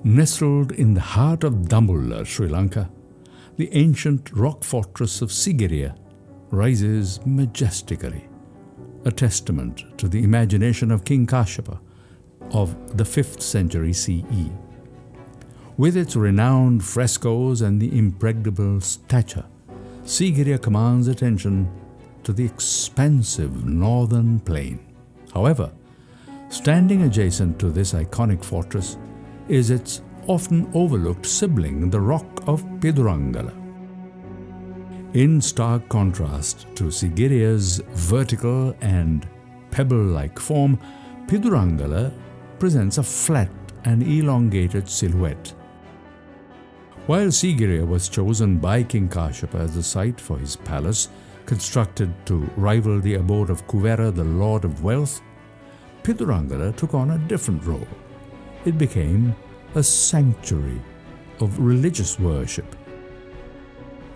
Nestled in the heart of Dambulla, Sri Lanka, the ancient rock fortress of Sigiriya rises majestically, a testament to the imagination of King Kashyapa of the 5th century CE. With its renowned frescoes and the impregnable stature, Sigiriya commands attention to the expansive northern plain. However, standing adjacent to this iconic fortress is its often overlooked sibling, the rock of Pidurangala. In stark contrast to Sigiriya's vertical and pebble-like form, Pidurangala presents a flat and elongated silhouette. While Sigiriya was chosen by King Kashyapa as the site for his palace, constructed to rival the abode of Kuvera, the Lord of Wealth, Pidurangala took on a different role. It became a sanctuary of religious worship.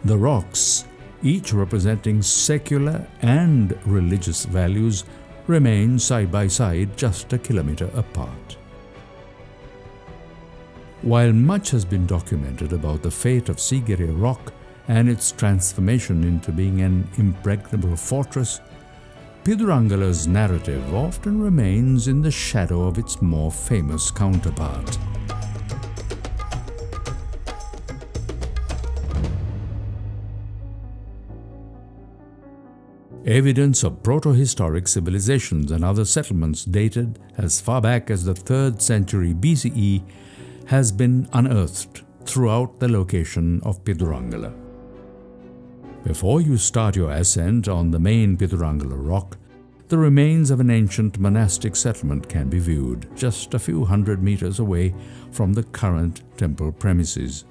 The rocks, each representing secular and religious values, remain side by side just a kilometer apart. While much has been documented about the fate of Sigiriya Rock and its transformation into being an impregnable fortress, Pidurangala's narrative often remains in the shadow of its more famous counterpart. Evidence of proto-historic civilizations and other settlements dated as far back as the 3rd century BCE has been unearthed throughout the location of Pidurangala. Before you start your ascent on the main Pidurangala Rock, the remains of an ancient monastic settlement can be viewed just a few hundred meters away from the current temple premises.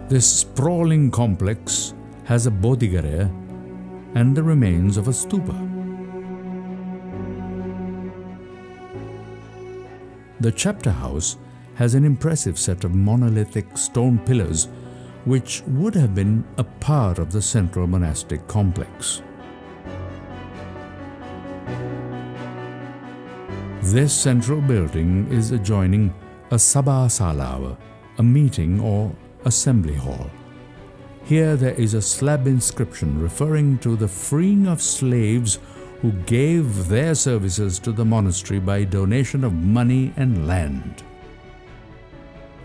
This sprawling complex has a bodhigaya and the remains of a stupa. The chapter house has an impressive set of monolithic stone pillars which would have been a part of the central monastic complex. This central building is adjoining a Sabha Sala, a meeting or assembly hall. Here there is a slab inscription referring to the freeing of slaves who gave their services to the monastery by donation of money and land.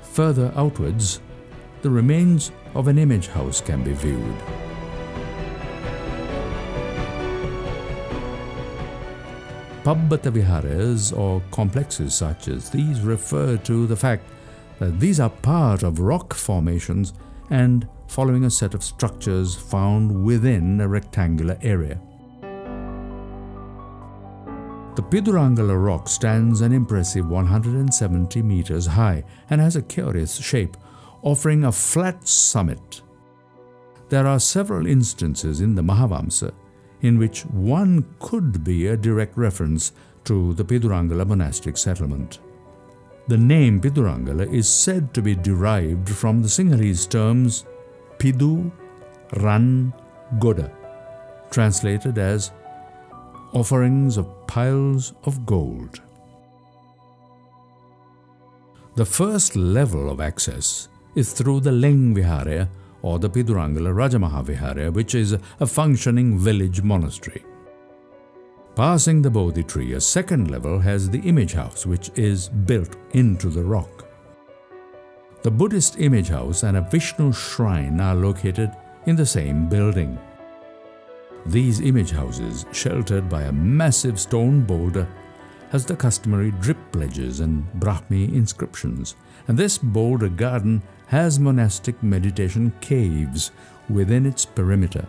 Further outwards, the remains of an image house can be viewed. Pabbata viharas or complexes such as these refer to the fact that these are part of rock formations and following a set of structures found within a rectangular area. The Pidurangala Rock stands an impressive 170 meters high and has a curious shape, offering a flat summit. There are several instances in the Mahavamsa in which one could be a direct reference to the Pidurangala monastic settlement. The name Pidurangala is said to be derived from the Sinhalese terms Pidu, Ran, Goda, translated as offerings of piles of gold. The first level of access is through the Leng Vihara or the Pidurangala Rajamaha Vihara, which is a functioning village monastery. Passing the Bodhi tree, a second level has the image house, which is built into the rock. The Buddhist image house and a Vishnu shrine are located in the same building. These image houses, sheltered by a massive stone boulder, has the customary drip ledges and Brahmi inscriptions, and this boulder garden has monastic meditation caves within its perimeter.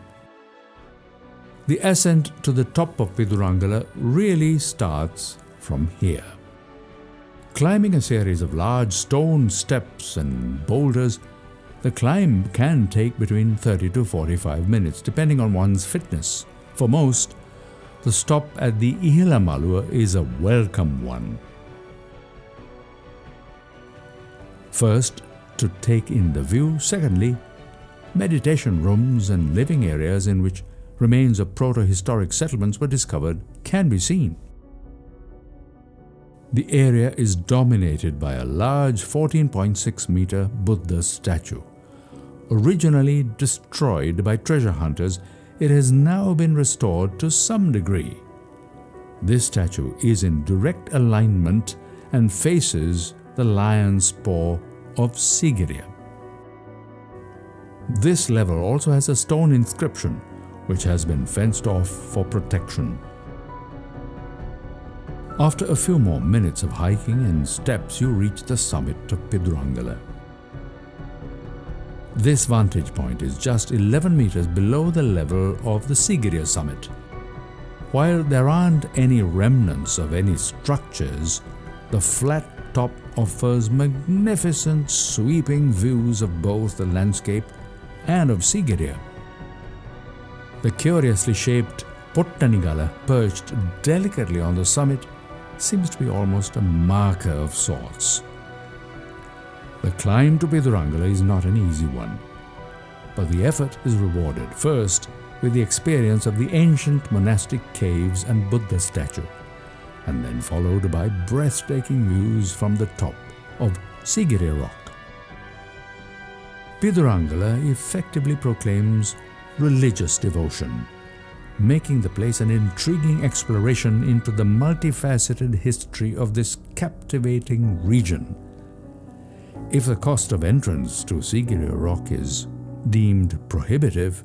The ascent to the top of Pidurangala really starts from here. Climbing a series of large stone steps and boulders, the climb can take between 30 to 45 minutes, depending on one's fitness. For most, the stop at the Ihila is a welcome one. First, to take in the view. Secondly, meditation rooms and living areas in which remains of proto-historic settlements were discovered can be seen. The area is dominated by a large 14.6-meter Buddha statue. Originally destroyed by treasure hunters, it has now been restored to some degree. This statue is in direct alignment and faces the lion's paw of Sigiriya. This level also has a stone inscription which has been fenced off for protection. After a few more minutes of hiking and steps, you reach the summit of Pidurangala. This vantage point is just 11 meters below the level of the Sigiriya summit. While there aren't any remnants of any structures, the flat top offers magnificent sweeping views of both the landscape and of Sigiriya. The curiously shaped Pottanigala, perched delicately on the summit, seems to be almost a marker of sorts. The climb to Pidurangala is not an easy one, but the effort is rewarded first with the experience of the ancient monastic caves and Buddha statue, and then followed by breathtaking views from the top of Sigiriya Rock. Pidurangala effectively proclaims religious devotion, making the place an intriguing exploration into the multifaceted history of this captivating region. If the cost of entrance to Sigiriya Rock is deemed prohibitive,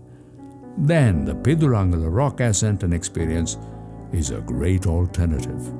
then the Pidurangala Rock ascent and experience is a great alternative.